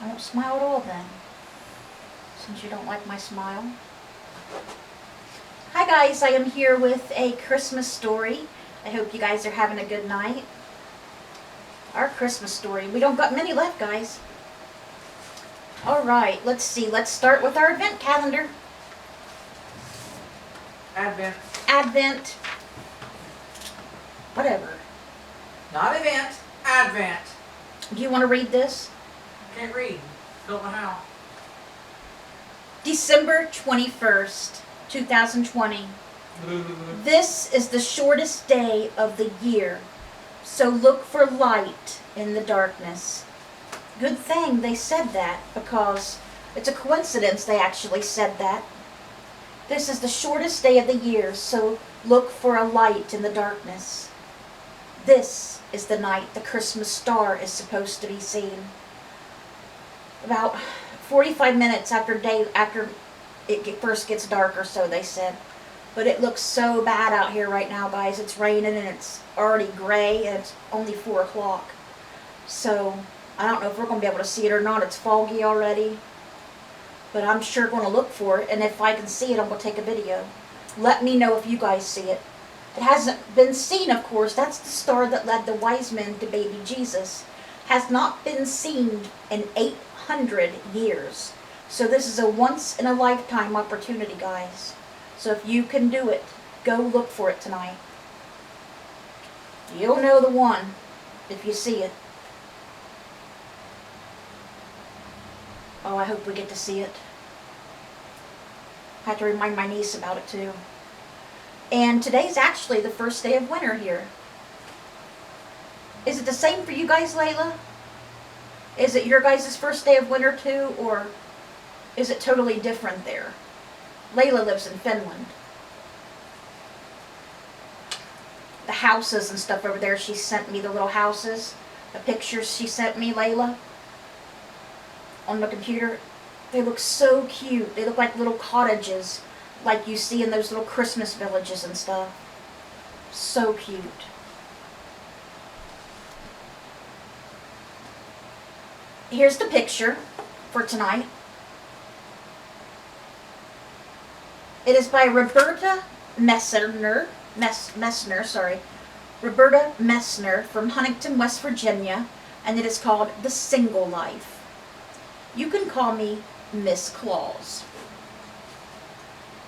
I won't smile at all then, since you don't like my smile. Hi guys, I am here with a Christmas story. I hope you guys are having a good night. Our Christmas story. We don't got many left, guys. Alright, let's see. Let's start with our advent calendar. Advent. Advent. Whatever. Not event. Advent. Do you want to read this? Can't read. Don't know how. December 21st, 2020. This is the shortest day of the year, so look for light in the darkness. Good thing they said that, because it's a coincidence they actually said that. This is the shortest day of the year, so look for a light in the darkness. This is the night the Christmas star is supposed to be seen. About 45 minutes after it first gets dark or so, they said. But it looks so bad out here right now, guys. It's raining and it's already gray and it's only 4 o'clock. So I don't know if we're going to be able to see it or not. It's foggy already. But I'm sure going to look for it. And if I can see it, I'm going to take a video. Let me know if you guys see it. It hasn't been seen, of course. That's the star that led the wise men to baby Jesus. Has not been seen in 800 years. So this is a once-in-a-lifetime opportunity, guys. So if you can do it, go look for it tonight. You'll know the one if you see it. Oh, I hope we get to see it. I have to remind my niece about it too. And today's actually the first day of winter here. Is it the same for you guys, Layla? Is it your guys' first day of winter too, or is it totally different there? Layla lives in Finland. The houses and stuff over there, she sent me the little houses, the pictures she sent me, Layla, on the computer. They look so cute. They look like little cottages, like you see in those little Christmas villages and stuff. So cute. Here's the picture for tonight. It is by Roberta Messner, Roberta Messner from Huntington, West Virginia, and it is called The Single Life. You can call me Miss Claus.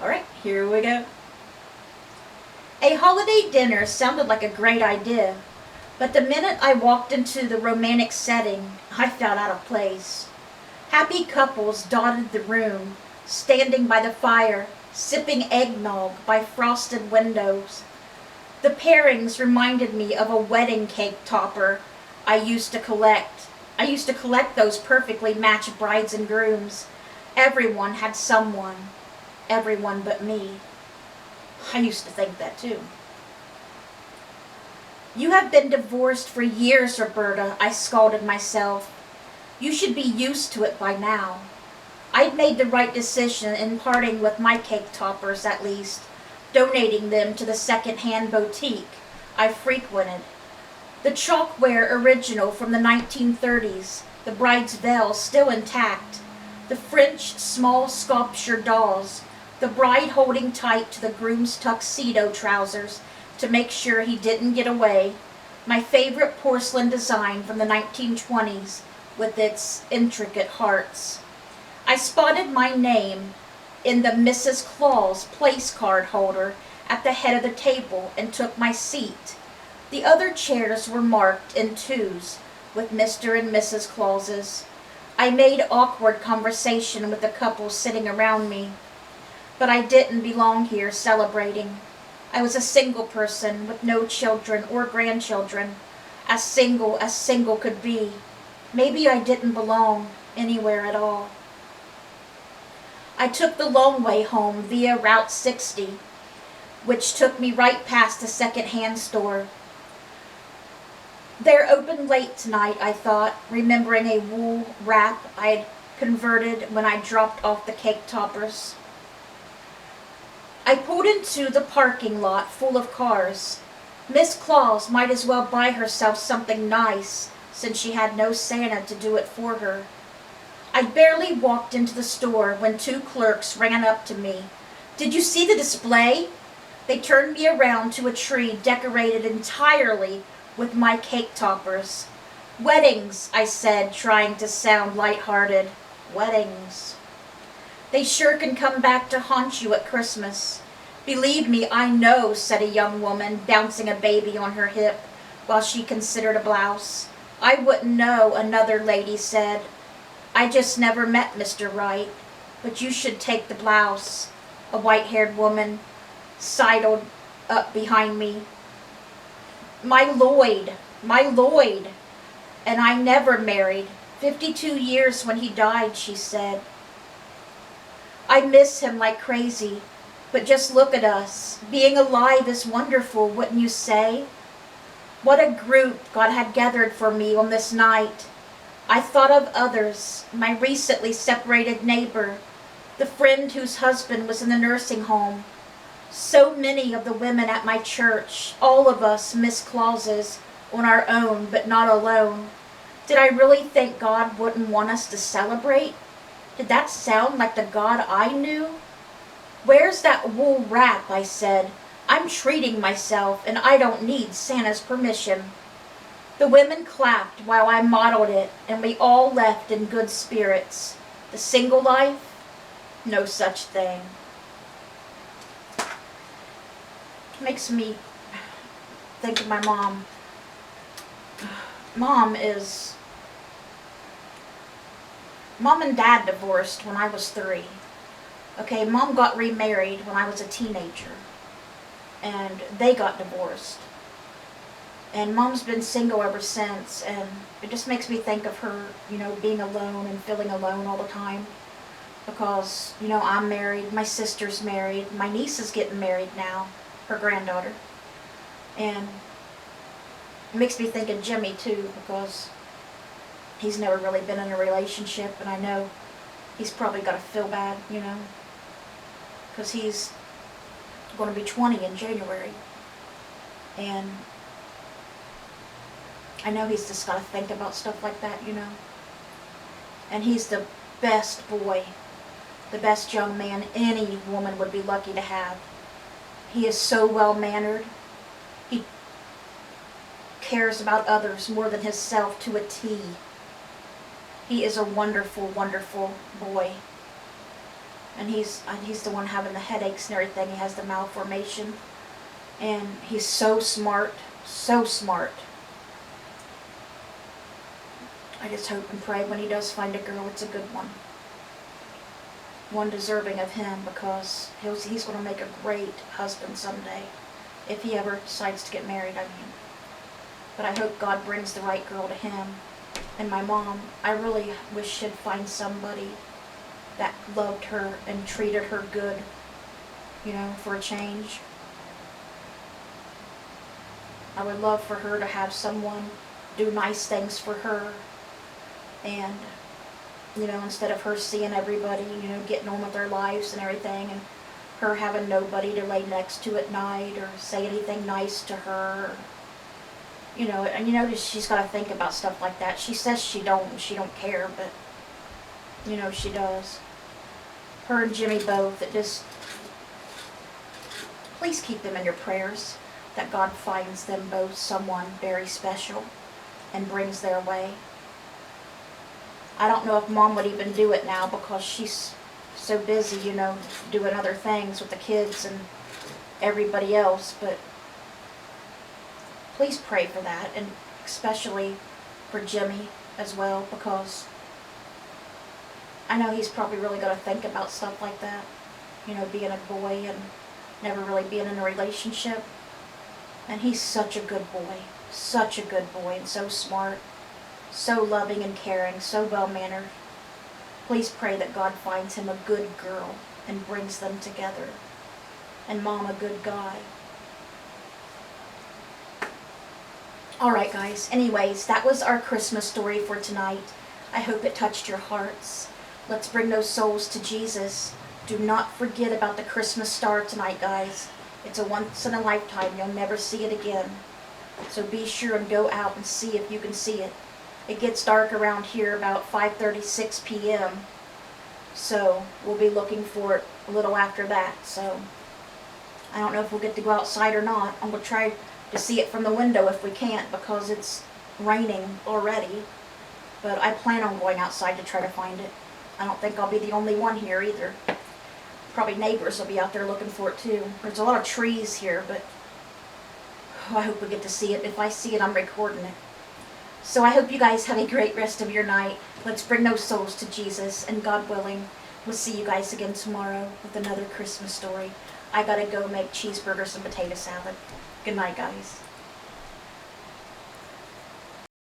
Alright, here we go. A holiday dinner sounded like a great idea, but the minute I walked into the romantic setting, I felt out of place. Happy couples dotted the room, standing by the fire, sipping eggnog by frosted windows. The pairings reminded me of a wedding cake topper I used to collect. I used to collect those perfectly matched brides and grooms. Everyone had someone. Everyone but me. I used to think that too. You have been divorced for years, Roberta, I scolded myself. You should be used to it by now. I'd made the right decision in parting with my cake toppers, at least, donating them to the second-hand boutique I frequented. The chalkware original from the 1930s, the bride's veil still intact, the French small sculpture dolls, the bride holding tight to the groom's tuxedo trousers to make sure he didn't get away, my favorite porcelain design from the 1920s with its intricate hearts. I spotted my name in the Mrs. Claus place card holder at the head of the table and took my seat. The other chairs were marked in twos with Mr. and Mrs. Clauses. I made awkward conversation with the couple sitting around me. But I didn't belong here celebrating. I was a single person with no children or grandchildren, as single could be. Maybe I didn't belong anywhere at all. I took the long way home via Route 60, which took me right past the second-hand store. They're open late tonight, I thought, remembering a wool wrap I'd converted when I dropped off the cake toppers. I pulled into the parking lot full of cars. Miss Claus might as well buy herself something nice, since she had no Santa to do it for her. I'd barely walked into the store when two clerks ran up to me. "Did you see the display?" They turned me around to a tree decorated entirely with my cake toppers. "Weddings," I said, trying to sound lighthearted. "Weddings. They sure can come back to haunt you at Christmas." "Believe me, I know," said a young woman, bouncing a baby on her hip while she considered a blouse. "I wouldn't know," another lady said. "I just never met Mr. Wright, but you should take the blouse." A white-haired woman sidled up behind me. My Lloyd, and I never married. 52 years when he died," she said. "I miss him like crazy, but just look at us. Being alive is wonderful, wouldn't you say?" What a group God had gathered for me on this night. I thought of others, my recently separated neighbor, the friend whose husband was in the nursing home. So many of the women at my church, all of us Miss Clauses on our own, but not alone. Did I really think God wouldn't want us to celebrate? Did that sound like the God I knew? "Where's that wool wrap?" I said. "I'm treating myself, and I don't need Santa's permission." The women clapped while I modeled it, and we all left in good spirits. The single life? No such thing. Makes me think of my mom. Mom and Dad divorced when I was 3. Okay, Mom got remarried when I was a teenager, and they got divorced. And Mom's been single ever since, and it just makes me think of her, being alone and feeling alone all the time. Because, I'm married, my sister's married, my niece is getting married now, her granddaughter. And it makes me think of Jimmy too, because he's never really been in a relationship, and I know he's probably got to feel bad, because he's going to be 20 in January. And I know he's just got to think about stuff like that, And he's the best boy, the best young man any woman would be lucky to have. He is so well-mannered. He cares about others more than himself to a T. He is a wonderful, wonderful boy. And he's the one having the headaches and everything. He has the malformation. And he's so smart, so smart. I just hope and pray when he does find a girl, it's a good one. One deserving of him, because he's going to make a great husband someday. If he ever decides to get married, I mean. But I hope God brings the right girl to him. And my mom, I really wish she'd find somebody that loved her and treated her good, for a change. I would love for her to have someone do nice things for her. And, instead of her seeing everybody, getting on with their lives and everything, and her having nobody to lay next to at night or say anything nice to her. And she's got to think about stuff like that. She says she don't care, but, she does. Her and Jimmy both, please keep them in your prayers, that God finds them both someone very special and brings their way. I don't know if Mom would even do it now, because she's so busy, doing other things with the kids and everybody else, but please pray for that, and especially for Jimmy as well, because I know he's probably really going to think about stuff like that, being a boy and never really being in a relationship. And he's such a good boy, and so smart, so loving and caring, so well-mannered. Please pray that God finds him a good girl and brings them together, and Mom a good guy. Alright guys, anyways, that was our Christmas story for tonight. I hope it touched your hearts. Let's bring those souls to Jesus. Do not forget about the Christmas star tonight, guys. It's a once in a lifetime. You'll never see it again. So be sure and go out and see if you can see it. It gets dark around here about 5:36 p.m. So we'll be looking for it a little after that. So I don't know if we'll get to go outside or not. I'm gonna try to see it from the window if we can't because it's raining already. But I plan on going outside to try to find it. I don't think I'll be the only one here either. Probably neighbors will be out there looking for it too. There's a lot of trees here, but I hope we get to see it. If I see it, I'm recording it. So I hope you guys have a great rest of your night. Let's bring those souls to Jesus, and God willing, we'll see you guys again tomorrow with another Christmas story. I gotta go make cheeseburgers and potato salad. Good night, guys.